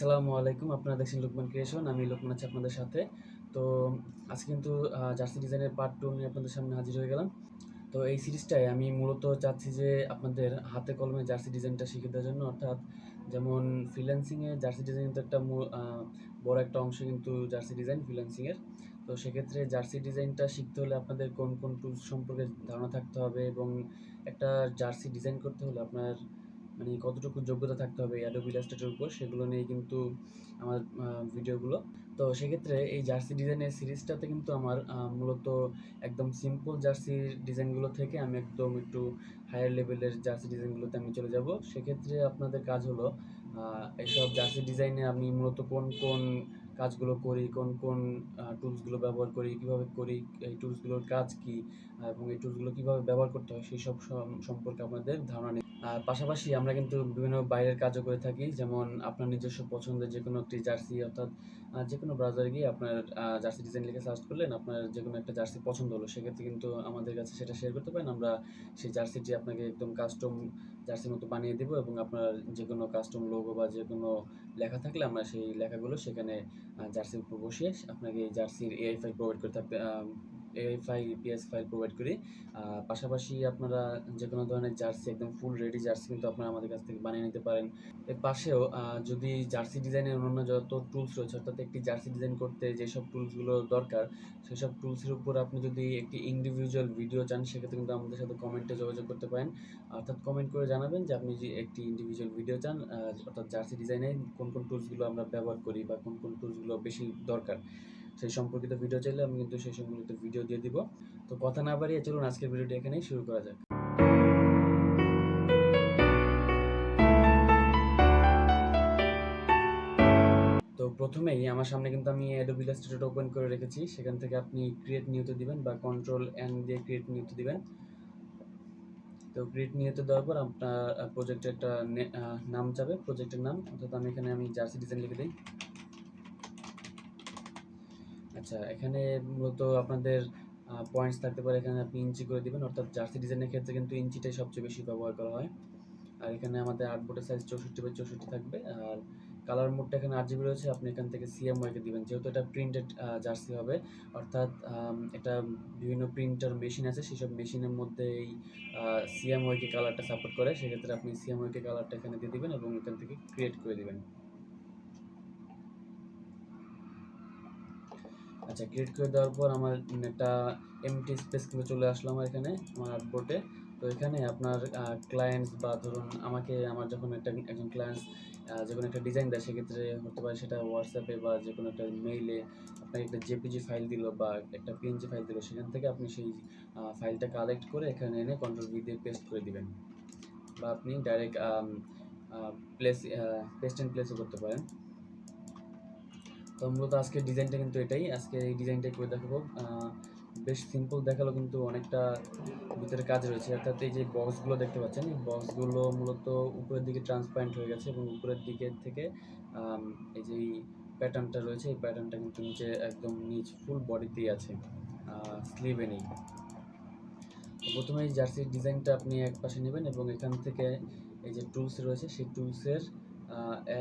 আসসালামু আলাইকুম। আপনারা দেখছেন লুকমান ক্রিয়েশন। আমি লুকমান আছি আপনাদের সাথে। তো আজকে কিন্তু জার্সি ডিজাইনের পার্ট 2 নিয়ে আপনাদের সামনে হাজির হয়ে গেলাম। তো এই সিরিজটায় আমি মূলত চাচ্ছি যে আপনাদের হাতে কলমে জার্সি ডিজাইনটা শিখে দেওয়ার জন্য, অর্থাৎ যেমন ফ্রিল্যান্সিংয়ে জার্সি ডিজাইন কিন্তু একটা বড় একটা অংশ কিন্তু জার্সি ডিজাইন ফ্রিল্যান্সিংয়ের। তো সেক্ষেত্রে জার্সি ডিজাইনটা শিখতে হলে আপনাদের কোন কোন টুলস সম্পর্কে ধারণা থাকতে হবে এবং একটা জার্সি ডিজাইন করতে হলে আপনার মানে কতটুকু যোগ্যতা থাকতে হবে Adobe Illustrator উপর, সেগুলো নিয়ে কিন্তু আমার ভিডিওগুলো। তো সেক্ষেত্রে এই জার্সি ডিজাইনের সিরিজটাতে কিন্তু আমার মূলত একদম সিম্পল জার্সির ডিজাইনগুলো থেকে আমি একদম একটু হায়ার লেভেলের জার্সি ডিজাইনগুলোতে আমি চলে যাব। সেক্ষেত্রে আপনাদের কাজ হলো এইসব জার্সি ডিজাইনে আমি মূলত কোন কোন কাজগুলো করি, কোন কোন টুলসগুলো ব্যবহার করি, কীভাবে করি, এই টুলসগুলোর কাজ কী এবং এই টুলসগুলো কীভাবে ব্যবহার করতে হয় সেই সব সম্পর্কে আপনাদের ধারণা নেই। আর পাশাপাশি আমরা কিন্তু বিভিন্ন বাইরের কাজও করে থাকি, যেমন আপনার নিজস্ব পছন্দের যে কোনো একটি জার্সি, অর্থাৎ যে কোনো ব্রাউজারে গিয়ে আপনার জার্সি ডিজাইন লিখে সার্চ করলেন, আপনার যে কোনো একটা জার্সি পছন্দ হলো, সেক্ষেত্রে কিন্তু আমাদের কাছে সেটা শেয়ার করতে পারেন। আমরা সেই জার্সিটি আপনাকে একদম কাস্টম জার্সির মতো বানিয়ে দেবো এবং আপনার যে কোনো কাস্টম লোগো বা যে কোনো লেখা থাকলে আমরা সেই লেখাগুলো সেখানে জার্সির উপর বসিয়ে আপনাকে এই জার্সির এআই ফাইল প্রোভাইড করে থাকতে AI file PS file provide করি। পাশাপাশি আপনারা যে কোনো ধরনের জার্সি, একদম ফুল রেডি জার্সি কিন্তু আপনারা আমাদের কাছ থেকে বানিয়ে নিতে পারেন। এর পাশেও যদি জার্সি ডিজাইনের অন্যান্য যত টুলস রয়েছে, অর্থাৎ একটি জার্সি ডিজাইন করতে যেসব টুলসগুলো দরকার, সেসব টুলসের উপর আপনি যদি একটি ইন্ডিভিজুয়াল ভিডিও চান, সেক্ষেত্রে কিন্তু আমাদের সাথে কমেন্টে যোগাযোগ করতে পারেন। অর্থাৎ কমেন্ট করে জানাবেন যে আপনি যে একটি ইন্ডিভিজুয়াল ভিডিও চান, অর্থাৎ জার্সি ডিজাইনে কোন কোন টুলসগুলো আমরা ব্যবহার করি বা কোন কোন টুলসগুলো বেশি দরকার, সেই সম্পর্কিত ভিডিও চাইলে আমি কিন্তু সেই সম্পর্কিত ভিডিও দিয়ে দিব। তো কথা না বাড়িয়ে চলুন আজকের ভিডিওটি এখানেই শুরু করা যাক। তো প্রথমেই আমার সামনে কিন্তু আমি Adobe Illustrator ওপেন করে রেখেছি। সেখান থেকে আপনি ক্রিয়েট নিউতে দিবেন বা কন্ট্রোল এন দিয়ে ক্রিয়েট নিউতে দিবেন। তো ক্রিয়েট নিউতে দেওয়ার পর আপনার প্রজেক্টের একটা নাম যাবে, প্রজেক্টের নাম, অর্থাৎ আমি জার্সি ডিজাইন লিখে দিই। আচ্ছা, এখানে মূলত আপনাদের পয়েন্টস থাকতে পারে, এখানে আপনি ইঞ্চি করে দিবেন, অর্থাৎ জার্সি ডিজাইনের ক্ষেত্রে কিন্তু ইঞ্চিটাই সবচেয়ে বেশি ব্যবহার করা হয়। আর এখানে আমাদের আর্টবোর্ডের সাইজ 64x64 থাকবে। আর কালার মোডটা এখানে 8GB রয়েছে, আপনি এখান থেকে সিএমওয়াইকে দিবেন, যেহেতু এটা প্রিন্টেড জার্সি হবে, অর্থাৎ এটা বিভিন্ন প্রিন্টার মেশিন আছে, সেসব মেশিনের মধ্যে এই সিএমওয়াইকে কালারটা সাপোর্ট করে। সেক্ষেত্রে আপনি সিএমওয়াইকে কালারটা এখানে দিয়ে দিবেন এবং এখান থেকে ক্রিয়েট করে দিবেন। আচ্ছা, ক্রিয়েট করে দেওয়ার পর আমার একটা এমটি স্পেস কিন্তু চলে আসলো আমার এখানে আমার আর্টবোর্ডে। তো এখানে আপনার ক্লায়েন্টস বা ধরুন আমার যখন একজন ক্লায়েন্টস যে কোনো একটা ডিজাইন দেয়, সেক্ষেত্রে হতে পারে সেটা হোয়াটসঅ্যাপে বা যে কোনো একটা মেইলে আপনাকে একটা জেপিজি ফাইল দিল বা একটা পিএনজি ফাইল দিল, সেখান থেকে আপনি সেই ফাইলটা কালেক্ট করে এখানে এনে কন্ট্রোল ভি দিয়ে পেস্ট করে দিবেন, বা আপনি ডাইরেক্ট পেস্ট অ্যান্ড প্লেসও করতে পারেন। তো মূলত আজকের ডিজাইনটা কিন্তু এটাই, আজকে এই ডিজাইনটাই করে দেখাবো। বেশ সিম্পল দেখালো, কিন্তু অনেকটা ভিতরে কাজ রয়েছে। অর্থাৎ এই যে বক্সগুলো দেখতে পাচ্ছেন, এই বক্সগুলো মূলত উপরের দিকে ট্রান্সপারেন্ট হয়ে গেছে এবং উপরের দিকে থেকে এই যে প্যাটার্নটা রয়েছে, এই প্যাটার্নটা কিন্তু নিচে একদম নিচ ফুল বডিতেই আছে, স্লিভে নেই। প্রথমে এই জার্সির ডিজাইনটা আপনি এক পাশে নেবেন এবং এখান থেকে এই যে টুলস রয়েছে, সেই টুলসের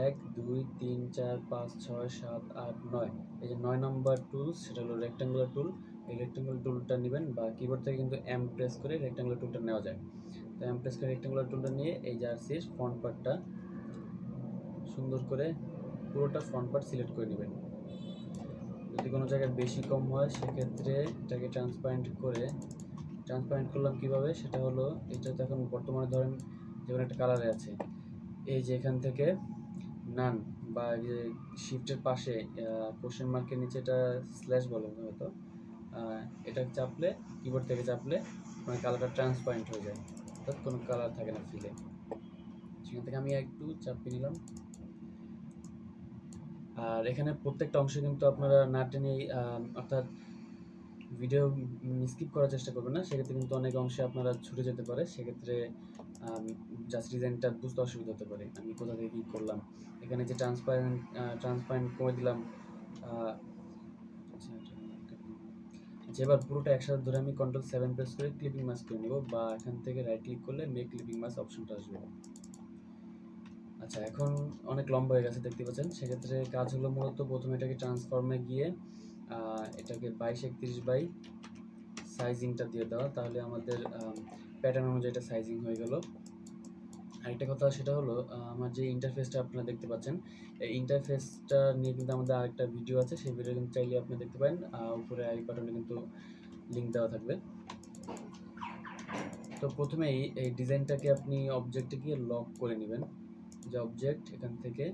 1 2 3 4 5 6 7 8 9, এই যে 9 নম্বর টুলস, সেটা হলো রেক্ট্যাঙ্গুলার টুল। এই রেক্ট্যাঙ্গুলার টুলটা নেবেন, বা কিবোর্ড থেকে কিন্তু এম প্রেস করে রেক্ট্যাঙ্গুলার টুলটা নেওয়া যায়। তো এম প্রেস করে রেক্ট্যাঙ্গুলার টুলটা নিয়ে এই জার্সির ফ্রন্ট পার্টটা সুন্দর করে পুরোটা ফ্রন্ট পার্ট সিলেক্ট করে নেবেন। যদি কোনো জায়গায় বেশি কম হয়, সেক্ষেত্রে এটাকে ট্রান্সপারেন্ট করলাম কীভাবে, সেটা হলো এটা তো এখন বর্তমানে ধরেন যেমন একটা কালারে আছে, এই যে এখান থেকে নান বা যে শিফটের পাশে কোশ্চেন মার্কের নিচে এটা স্ল্যাশ বলে হয়তো, এটা চাপলে, কিবোর্ড থেকে চাপলে মানে কালারটা ট্রান্সপারেন্ট হয়ে যায়, অর্থাৎ কোনো কালার থাকে না ফিলে। সেখান থেকে আমি একটু চাপিয়ে নিলাম। আর এখানে প্রত্যেকটা অংশে কিন্তু আপনারা না টেনে অর্থাৎ ভিডিও স্কিপ করার চেষ্টা করবেন না, সেক্ষেত্রে কিন্তু অনেক অংশে আপনারা ছুটে যেতে পারে, সেক্ষেত্রে জাস্ট ডিজাইনটা বুঝতে অসুবিধা হতে পারে আমি কোথা থেকে কী করলাম। এখানে যে ট্রান্সপারেন্ট করে দিলাম। আচ্ছা, এবার পুরোটা একসাথে ধরে আমি Ctrl+7 প্রেস করে ক্লিপিং মাস্ক করে নেব, বা এখান থেকে রাইট ক্লিক করলে মেক ক্লিপিং মাস্ক অপশনটা আসবে। আচ্ছা, এখন অনেক লম্বা হয়ে গেছে দেখতে পাচ্ছেন। সেক্ষেত্রে কাজ হলো মূলত প্রথমে এটাকে ট্রান্সফর্মে গিয়ে এটাকে 22-31 বাই সাইজিংটা দিয়ে দেওয়া, তাহলে আমাদের প্যাটার্ন অনুযায়ী এটা সাইজিং হয়ে গেল। আরেকটা কথা সেটা হলো আমার যে ইন্টারফেসটা আপনারা দেখতে পাচ্ছেন, এই ইন্টারফেসটা নিয়ে কিন্তু আমাদের আরেকটা ভিডিও আছে, সেই ভিডিও কিন্তু চাইলে আপনি দেখতে পারেন। উপরে আই বাটনে কিন্তু লিঙ্ক দেওয়া থাকবে। তো প্রথমেই এই ডিজাইনটাকে আপনি অবজেক্টে গিয়ে লক করে নেবেন। যে অবজেক্ট এখান থেকে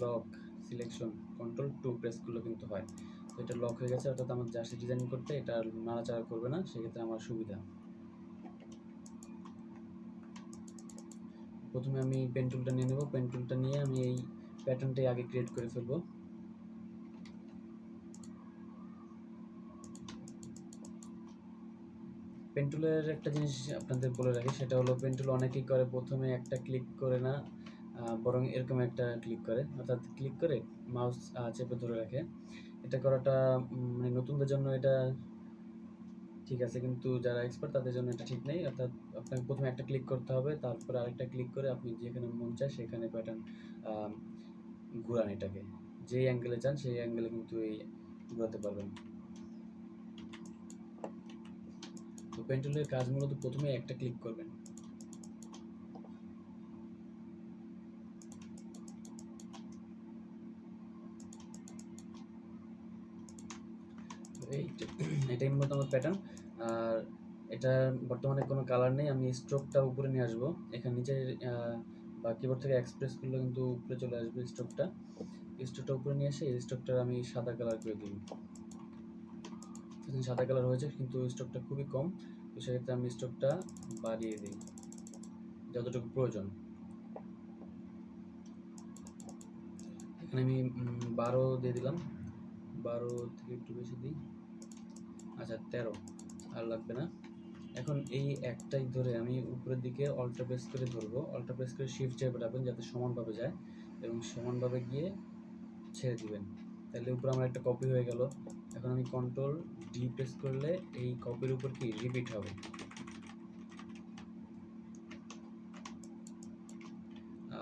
লক সিলেকশন Ctrl+2 প্রেস করলে কিন্তু হয়। তো এটা লক হয়ে গেছে, অর্থাৎ আমার জার্সি ডিজাইন করতে এটা নাড়াচাড়া করবে না, সেক্ষেত্রে আমার সুবিধা। প্রথমে আমি পেন টুলটা নিয়ে নেব। পেন টুলটা নিয়ে আমি এই প্যাটার্নটাই আগে ক্রিয়েট করে ফেলবো। পেন টুলের একটা জিনিস আপনাদের বলে রাখি, সেটা হলো পেন টুল অনেকেই করে প্রথমে একটা ক্লিক করে না, বরং এরকম একটা ক্লিক করে, অর্থাৎ ক্লিক করে মাউস চেপে ধরে রাখে। এটা করাটা মানে নতুনদের জন্য এটা ঠিক আছে, কিন্তু যারা এক্সপার্ট তাদের জন্য এটা ঠিক নেই। অর্থাৎ আপনাকে প্রথমে একটা ক্লিক করতে হবে, তারপরে আরেকটা ক্লিক করে আপনি যেখানে মন চায় সেখানে প্যাটার্ন ঘুরান, এটাকে যেই অ্যাঙ্গেলে চান সেই অ্যাঙ্গেলে কিন্তু এই ঘোরাতে পারবেন। তো পেন টুলের কাজ মূলত প্রথমে একটা ক্লিক করবেন। এটাই মূলত আমার প্যাটার্ন। আর এটা বর্তমানে কোনো কালার নেই, আমি স্ট্রোকটা উপরে নিয়ে আসবো। এখানে নিচে বা কিবোর্ড থেকে এক্সপ্রেস করলে কিন্তু উপরে চলে আসবে স্ট্রোকটা। স্ট্রোকটা উপরে নিয়ে এসে এই স্ট্রোকটা আমি সাদা কালার করে দিই। সাদা কালার হয়েছে, কিন্তু স্ট্রোকটা খুবই কম, তো সেক্ষেত্রে আমি স্ট্রোকটা বাড়িয়ে দিই যতটুকু প্রয়োজন। এখানে আমি 12 দিয়ে দিলাম, 12 থেকে একটু বেশি দিই। আচ্ছা 13 আর লাগবে না। এখন এই একটাই ধরে আমি উপরের দিকে অল্টা প্রেস করে ধরবো, অল্টা প্রেস করে শিফট চেপে রাখবেন যাতে সমানভাবে যায়, এবং সমানভাবে গিয়ে ছেড়ে দিবেন, তাহলে উপরে আমার একটা কপি হয়ে গেল। এখন আমি Ctrl+D প্রেস করলে এই কপির উপর কি রিপিট হবে।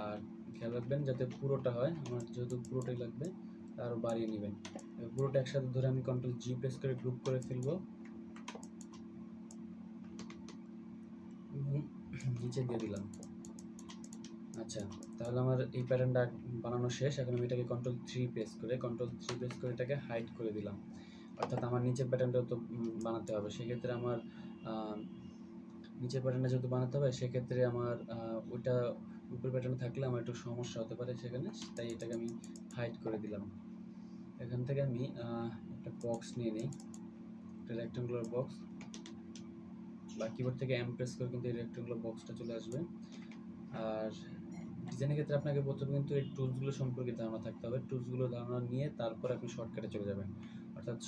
আর খেয়াল রাখবেন যাতে পুরোটা হয়, আমার যেহেতু পুরোটাই লাগবে আরও বাড়িয়ে নেবেন। পুরোটা একসাথে ধরে আমি Ctrl+G প্রেস করে গ্রুপ করে ফেলবো, নিচে দিয়ে দিলাম। আচ্ছা, তাহলে আমার এই প্যাটার্নটা বানানো শেষ। এখন আমি এটাকে Ctrl+3 প্রেস করে এটাকে হাইড করে দিলাম। অর্থাৎ আমার নিচের প্যাটার্নটাও তো বানাতে হবে, সেক্ষেত্রে আমার নিচের প্যাটার্নটা যেহেতু বানাতে হবে, সেক্ষেত্রে আমার ওইটা উপরের প্যাটার্ন থাকলে আমার একটু সমস্যা হতে পারে সেখানে, তাই এটাকে আমি হাইড করে দিলাম। এখান থেকে আমি একটা বক্স নিয়ে নিই, একটা রেক্ট্যাঙ্গুলার বক্স, বা কিবোর্ড থেকে এম প্রেস করে কিন্তু এই রেক্ট্যাঙ্গুলার বক্সটা চলে আসবে। আর ডিজাইনের ক্ষেত্রে আপনাকে প্রথমে কিন্তু এই টুলসগুলো সম্পর্কে ধারণা থাকতে হবে। টুলসগুলো ধারণা নিয়ে তারপর আপনি শর্টকাটে চলে যাবেন। অর্থাৎ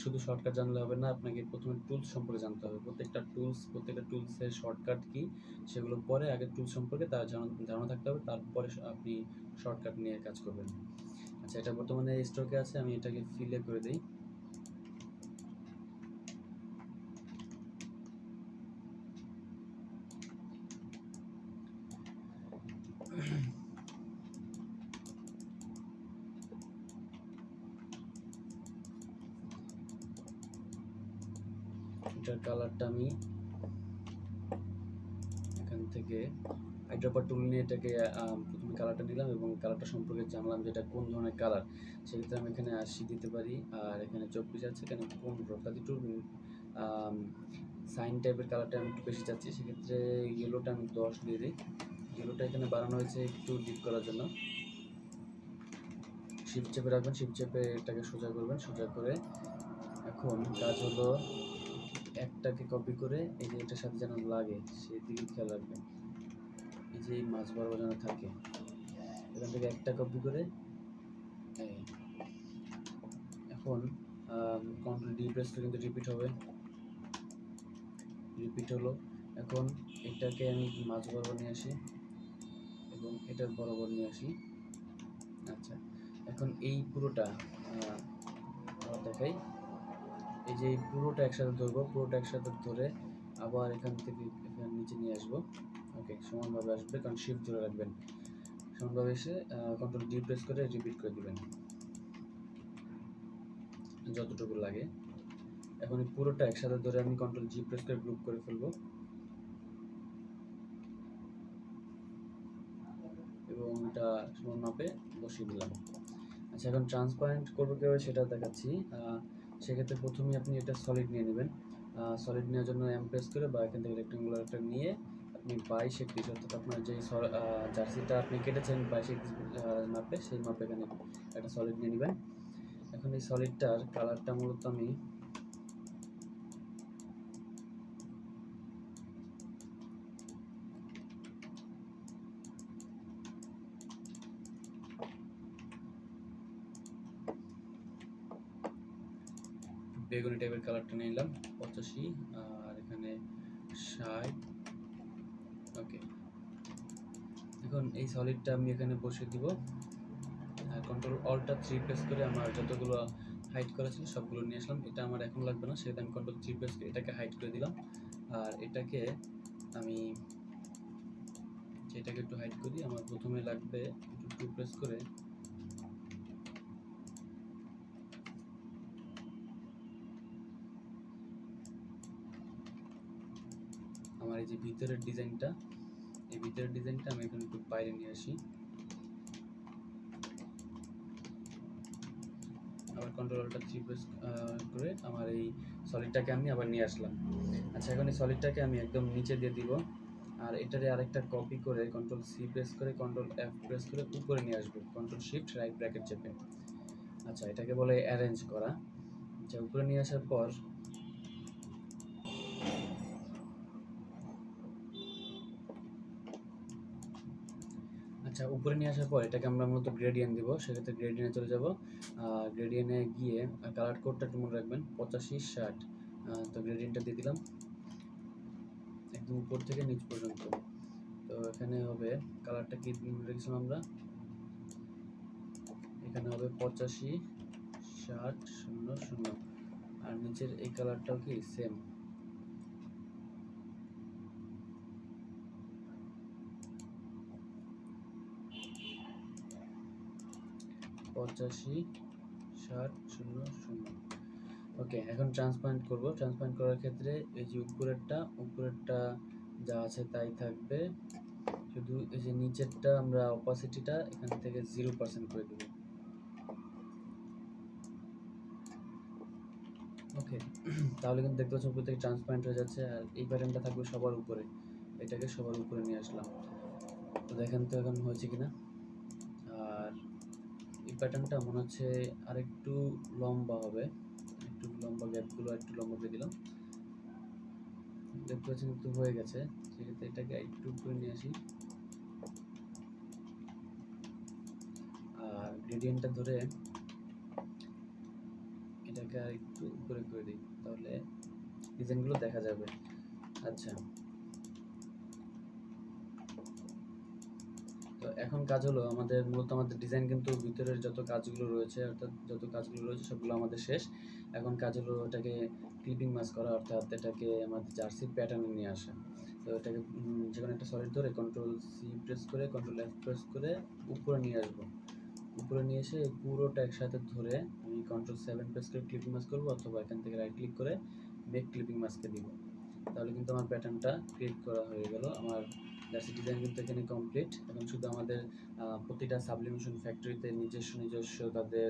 শুধু শর্টকাট জানলে হবে না, আপনাকে প্রথমে টুলস সম্পর্কে জানতে হবে। প্রত্যেকটা টুলসের শর্টকাট কী সেগুলো পরে, আগে টুলস সম্পর্কে তার ধারণা থাকতে হবে, তারপরে আপনি শর্টকাট নিয়ে কাজ করবেন। আচ্ছা, এটা বর্তমানে স্টকে আছে, আমি এটাকে ফিলে করে দিই। এটার কালারটা আমি এখান থেকে আইড্রপার টুল নিয়ে এটাকে প্রথমে কালারটা নিলাম এবং কালারটা সম্পর্কে জানলাম যে এটা কোন ধরনের কালার। সেক্ষেত্রে আমি এখানে 80 দিতে পারি, আর এখানে 24 আছে, এখানে 15, অর্থাৎ একটু সাইন টাইপের কালারটা আমি একটু বেশি চাচ্ছি, সেক্ষেত্রে ইয়েলোটা আমি 10 দিয়ে দিই। ইয়েলোটা এখানে বানানো হয়েছে একটু ডিপ করার জন্য। শিফট চেপে রাখবেন, শিফট চেপে এটাকে সোজা করবেন, সোজা করে এখন কাজ হলো একটাকে কপি করে এই যে এটার সাথে যেন লাগে সেই দিকে খেয়াল রাখবেন, এই যে এই মাছ বরাবর যেন থাকে। এখান থেকে একটা কপি করে এখন Ctrl+D প্রেস করে কিন্তু রিপিট হবে, রিপিট হলো। এখন এটাকে আমি মাছ বরাবর নিয়ে আসি এবং এটার বরাবর নিয়ে আসি। আচ্ছা, এখন এই পুরোটা দেখাই, এই যে এই পুরোটা একসাথে ধরবো, পুরোটা একসাথে ধরে আবার এখান থেকে এখানে নিচে নিয়ে আসবো। ওকে, সমানভাবে আসবে, কারণ শিফট ধরে রাখবেন। এমনভাবে এসে কন্ট্রোল ডি প্রেস করে রিপিট করে দিবেন যতটুকু লাগে। এখন এই পুরোটা একসাথে ধরে আমি কন্ট্রোল জি প্রেস করে গ্রুপ করে ফেলবো এবং এটা সমান মাপে বসিয়ে দিলাম। আচ্ছা, এখন ট্রান্সপারেন্ট করবো কীভাবে সেটা দেখাচ্ছি। সেক্ষেত্রে প্রথমেই আপনি এটা সলিড নিয়ে নেবেন। সলিড নেওয়ার জন্য এম প্রেস করে বা এখান থেকে রেক্টেঙ্গুলার একটা নিয়ে আপনি 22-31 অর্থাৎ আপনার যে জার্সিটা আপনি কেটেছেন 22-31 মাপে, সেই মাপে এখানে একটা সলিড নিয়ে নেবেন। এখন এই সলিডটার কালারটা মূলত আমি বেগুনি টাইপের কালারটা নিয়ে নিলাম 85 আর এখানে 60। ওকে, এখন এই সলিডটা আমি এখানে বসিয়ে দিব আর কন্ট্রোল অল্টার 3 প্রেস করে আমার যতগুলো হাইড করা ছিল সবগুলো নিয়ে আসলাম। এটা আমার এখন লাগবে না, সেটা আমি কন্ট্রোল 3 প্রেস করে এটাকে হাইড করে দিলাম। আর এটাকে আমি এটাকে একটু হাইড করি। আমার প্রথমে লাগবে একটু 2 প্রেস করে আমার এই যে ভিতরের ডিজাইনটা, এই ভিতরের ডিজাইনটা আমি এখন একটু বাইরে নিয়ে আসি। আবার কন্ট্রোল অল্টার 3 প্রেস করে আমার এই সলিডটাকে আমি আবার নিয়ে আসলাম। আচ্ছা, এখন এই সলিডটাকে আমি একদম নিচে দিয়ে দিব আর এটারে আরেকটা কপি করে কন্ট্রোল সি প্রেস করে কন্ট্রোল এফ প্রেস করে উপরে নিয়ে আসবো কন্ট্রোল শিফট রাইট ব্র্যাকেট চেপে। আচ্ছা, এটাকে বলে অ্যারেঞ্জ করা। আচ্ছা, উপরে নিয়ে আসার পর এটাকে আমরা মূলত গ্রেডিয়েন্ট দিব। সেক্ষেত্রে গ্রেডিয়েন্টে চলে যাব। গ্রেডিয়েন্টে গিয়ে কালার কোডটা একটু মনে রাখবেন 85-60। তো গ্রেডিয়েন্টটা দিয়ে দিলাম একদম উপর থেকে নিচ পর্যন্ত। তো এখানে হবে কালারটা কি রেখেছিলাম আমরা, এখানে হবে 85-60-00 আর নিচের এই কালারটাও কি সেম 85-60-00। ওকে, এখন ট্রান্সপারেন্ট করব। ট্রান্সপারেন্ট করার ক্ষেত্রে এই যে উপরেরটা যা আছে তাই থাকবে, শুধু এই যে নিচেরটা আমরা অপাসিটিটা এখান থেকে 0% করে দেব। ওকে, তাহলে কিন্তু দেখতে পাচ্ছেন উপর থেকে ট্রান্সপারেন্ট হয়ে যাচ্ছে আর এই প্যাটার্নটা থাকবে সবার উপরে। এটাকে সবার উপরে নিয়ে আসলাম। তো দেখেন তো এখন হয়েছে কিনা। আর এই প্যাটার্নটা মনে হচ্ছে আরেকটু লম্বা হবে, একটু লম্বা, গ্যাপগুলো একটু লম্বা করে দিলাম। দেখতে পাচ্ছেন কিন্তু হয়ে গেছে। সেক্ষেত্রে এটাকে একটু উপরে নিয়ে আসি আর গ্রেডিয়েন্টটা ধরে এটাকে আর একটু উপরে করে দিই, তাহলে ডিজাইনগুলো দেখা যাবে। আচ্ছা, তো এখন কাজ হলো আমাদের মূলত আমাদের ডিজাইন কিন্তু ভিতরের যত কাজগুলো রয়েছে সবগুলো আমাদের শেষ। এখন কাজ হলো এটাকে ক্লিপিং মাস্ক করা, অর্থাৎ এটাকে আমাদের জার্সির প্যাটার্নে নিয়ে আসা। তো এটাকে যেকোনো একটা সলিড ধরে কন্ট্রোল সি প্রেস করে কন্ট্রোল এফ প্রেস করে উপরে নিয়ে আসবো। উপরে নিয়ে এসে পুরোটা একসাথে ধরে আমি কন্ট্রোল 7 প্রেস করে ক্লিপিং মাস্ক করবো, অথবা এখান থেকে রাইট ক্লিক করে মেক ক্লিপিং মাস্কে দিব। তাহলে কিন্তু আমার প্যাটার্নটা ক্রিয়েট করা হয়ে গেল। আমার জার্সি ডিজাইন কিন্তু এখানে কমপ্লিট। এখন শুধু আমাদের প্রতিটা সাবলিমেশন ফ্যাক্টরিতে নিজস্ব তাদের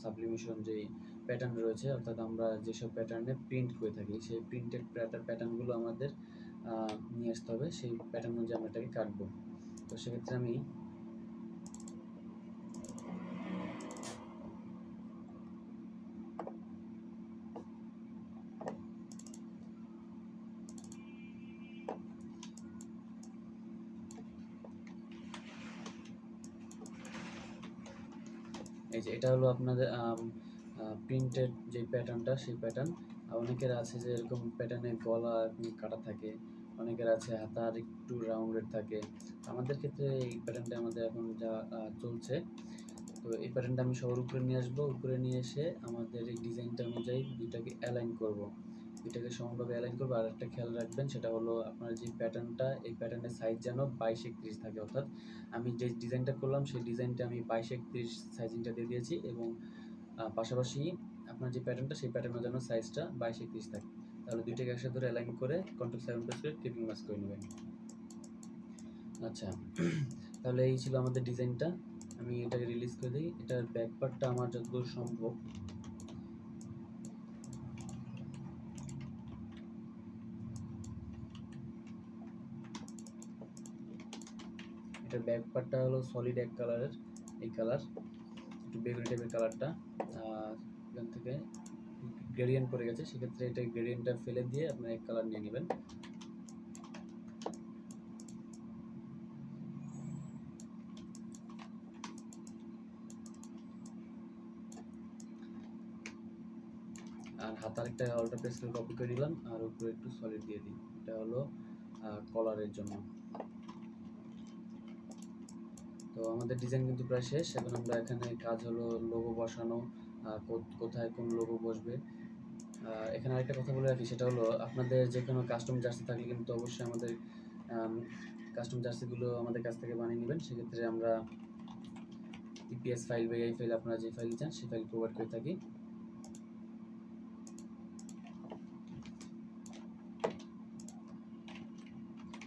সাবলিমেশন যেই প্যাটার্ন রয়েছে, অর্থাৎ আমরা যেসব প্যাটার্নে প্রিন্ট করে থাকি সেই প্রিন্টেড প্যাটার্নগুলো আমাদের নিয়ে আসতে হবে। সেই প্যাটার্ন অনুযায়ী আমরা এটাকে কাটবো। তো সেক্ষেত্রে আমি এই যে এটা হলো আপনাদের প্রিন্টেড যে প্যাটার্নটা, সেই প্যাটার্ন। অনেকের আছে যে এরকম প্যাটার্নে গলা কাটা থাকে, অনেকের আছে হাতার একটু রাউন্ডেড থাকে। আমাদের ক্ষেত্রে এই প্যাটার্নটা আমাদের এখন যা চলছে। তো এই প্যাটার্নটা আমি সবার উপরে নিয়ে আসবো। উপরে নিয়ে এসে আমাদের এই ডিজাইনটা অনুযায়ী দুইটাকে অ্যালাইন করব। দুইটাকে সমানভাবে অ্যালাইন করবো। আর একটা খেয়াল রাখবেন, সেটা হলো আপনার যে প্যাটার্নটা, এই প্যাটার্নের সাইজ যেন 22-31 থাকে। অর্থাৎ আমি যে ডিজাইনটা করলাম সেই ডিজাইনটা আমি 22-31 সাইজিংটা দিয়ে দিয়েছি, এবং পাশাপাশি আপনার যে প্যাটার্নটা সেই প্যাটার্নের জন্য সাইজটা 22-31 থাকে। তাহলে দুইটাকে একসাথে ধরে অ্যালাইন করে Ctrl+7 প্রেস করে ক্লিপিং মাস্ক করে নেবেন। আচ্ছা, তাহলে এই ছিল আমাদের ডিজাইনটা। আমি এটাকে রিলিজ করে দিই। এটার ব্যাক পার্টটা আমার যতদূর সম্ভব এটার ব্যাক পার্টটা হলো সলিড এক কালারের, এই কালার একটু বেগুনি টাইপের কালারটা। এখান থেকে গ্রেডিয়েন্ট পড়ে গেছে, সেক্ষেত্রে এটা গ্রেডিয়েন্টটা ফেলে দিয়ে আপনার এক কালার নিয়ে নেবেন। আর হাতার একটা অল্টা প্রেস করে কপি করে নিলাম, আর উপরে একটু সলিড দিয়ে দিই। এটা হলো কলারের জন্য। তো আমাদের ডিজাইন কিন্তু প্রায় শেষ। এখন আমরা এখানে কাজ হলো লোগো বসানো, কোথায় কোন লোগো বসবে। এখানে আরেকটা কথা বলে রাখি, সেটা হলো আপনাদের যে কোনো কাস্টম জার্সি থাকলে কিন্তু অবশ্যই আমাদের কাস্টম জার্সিগুলো আমাদের কাছ থেকে বানিয়ে নেবেন। সেক্ষেত্রে আমরা পিপিএস ফাইল বা এই ফাইল, আপনারা যে ফাইল চান সেই ফাইল প্রোভাইড করে থাকি।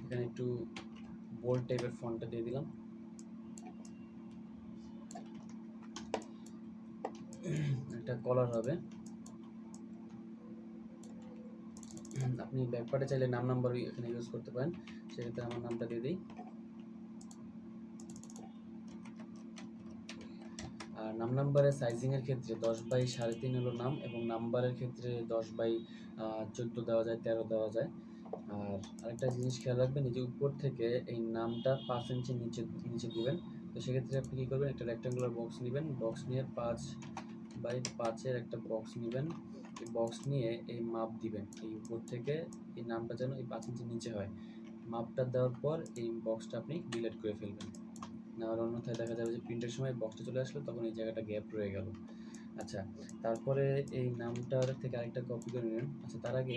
এখানে একটু বোল্ড টাইপের ফন্টটা দিয়ে দিলাম। একটা কলার হবে। আপনি ব্যাকপার্টে চাইলে নাম নাম্বার এখানে ইউজ করতে পারেন, সেক্ষেত্রে আমার নামটা দিয়ে দিই। আর নাম্বারের সাইজিংয়ের ক্ষেত্রে 10/3.5 হলো নাম, এবং নাম্বারের ক্ষেত্রে 10/14 দেওয়া যায়, 13 দেওয়া যায়। আর আরেকটা জিনিস খেয়াল রাখবেন, এই যে উপর থেকে এই নামটা 5 ইঞ্চি নিচে দিবেন। তো সেক্ষেত্রে আপনি কী করবেন, একটা রেক্ট্যাঙ্গুলার বক্স নেবেন, বক্স নিয়ে 5/5 একটা বক্স নেবেন। এই বক্স নিয়ে এই মাপ দিবেন, এই উপর থেকে এই নামটা যেন এই 5 ইঞ্চি নিচে হয়। মাপটা দেওয়ার পর এই বক্সটা আপনি ডিলিট করে ফেলবেন, নাহলে অন্যথায় দেখা যাবে যে প্রিন্টের সময় বক্সটা চলে আসলো, তখন এই জায়গাটা গ্যাপ রয়ে গেল। আচ্ছা, তারপরে এই নামটার থেকে আরেকটা কপি করে নেবেন। আচ্ছা, তার আগে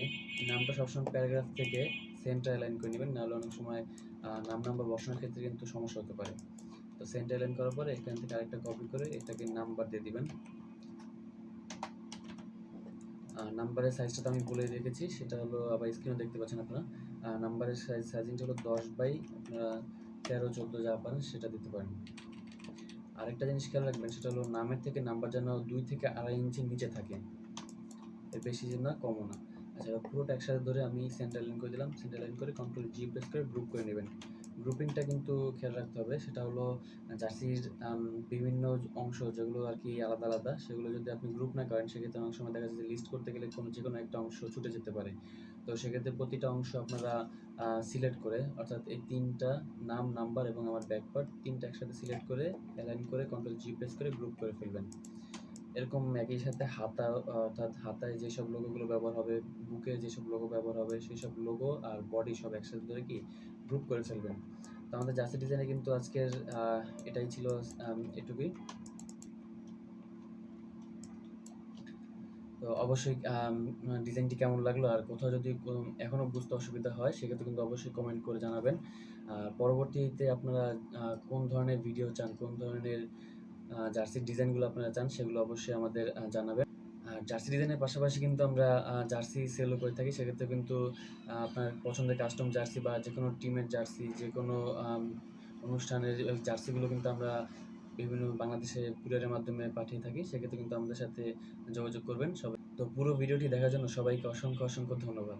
নামটা সবসময় প্যারাগ্রাফ থেকে সেন্টার অ্যালাইন করে নেবেন, নাহলে অনেক সময় নাম্বার বসানোর ক্ষেত্রে কিন্তু সমস্যা হতে পারে। তো সেন্টার অ্যালাইন করার পরে এখান থেকে আরেকটা কপি করে এটাকে নাম্বার দিয়ে দিবেন। নাম্বারের সাইজটা তো আমি বলে রেখেছি, সেটা হলো আবার স্ক্রিনে দেখতে পাচ্ছেন আপনারা। নাম্বারের সাইজিংটা হলো 10/13-14 যা পারেন সেটা দিতে পারেন। আরেকটা জিনিস খেয়াল রাখবেন, সেটা হলো নামের থেকে নাম্বার যেন 2 থেকে 2.5 ইঞ্চি নিচে থাকে, এর বেশি যেন কমও না। আচ্ছা, পুরোটা একসাথে ধরে আমি সেন্টার লাইন করে দিলাম। সেন্টার লাইন করে Ctrl+G প্রেস করে গ্রুপ করে নেবেন। গ্রুপিংটা কিন্তু খেয়াল রাখতে হবে, সেটা হলো জার্সির বিভিন্ন অংশ যেগুলো আর কি আলাদা আলাদা, সেগুলো যদি আপনি গ্রুপ না করেন সেক্ষেত্রে অনেক সময় দেখা যাচ্ছে যে লিস্ট করতে গেলে যে কোনো একটা অংশ ছুটে যেতে পারে। তো সেক্ষেত্রে প্রতিটা অংশ আপনারা সিলেক্ট করে, অর্থাৎ এই 3টা নাম, নাম্বার এবং আমার ব্যাক পার্ট 3টা একসাথে সিলেক্ট করে অ্যালাইন করে Ctrl+G প্রেস করে গ্রুপ করে ফেলবেন। এরকম একই সাথে হাতা, অর্থাৎ হাতায় যেসব লোগোগুলো ব্যবহার হবে, বুকে যেসব লোগো ব্যবহার হবে, সেই সব লোগো আর বডি সব একসাথে ধরে কি গ্রুপ করে ফেলবেন। তো আমাদের জার্সি ডিজাইনে কিন্তু আজকের এটাই ছিল, এটুকুই। তো অবশ্যই ডিজাইনটি কেমন লাগলো, আর কোথাও যদি এখনও বুঝতে অসুবিধা হয় সেক্ষেত্রে কিন্তু অবশ্যই কমেন্ট করে জানাবেন। পরবর্তীতে আপনারা কোন ধরনের ভিডিও চান, কোন ধরনের জার্সির ডিজাইনগুলো আপনারা চান, সেগুলো অবশ্যই আমাদের জানাবেন। আর জার্সি ডিজাইনের পাশাপাশি কিন্তু আমরা জার্সি সেলও করে থাকি। সেক্ষেত্রে কিন্তু আপনার পছন্দের কাস্টম জার্সি বা যেকোনো টিমের জার্সি, যেকোনো অনুষ্ঠানের জার্সিগুলো কিন্তু আমরা বিভিন্ন বাংলাদেশে কুরিয়ারের মাধ্যমে পাঠিয়ে থাকি। সেক্ষেত্রে কিন্তু আমাদের সাথে যোগাযোগ করবেন সবাই। তো পুরো ভিডিওটি দেখার জন্য সবাইকে অসংখ্য ধন্যবাদ।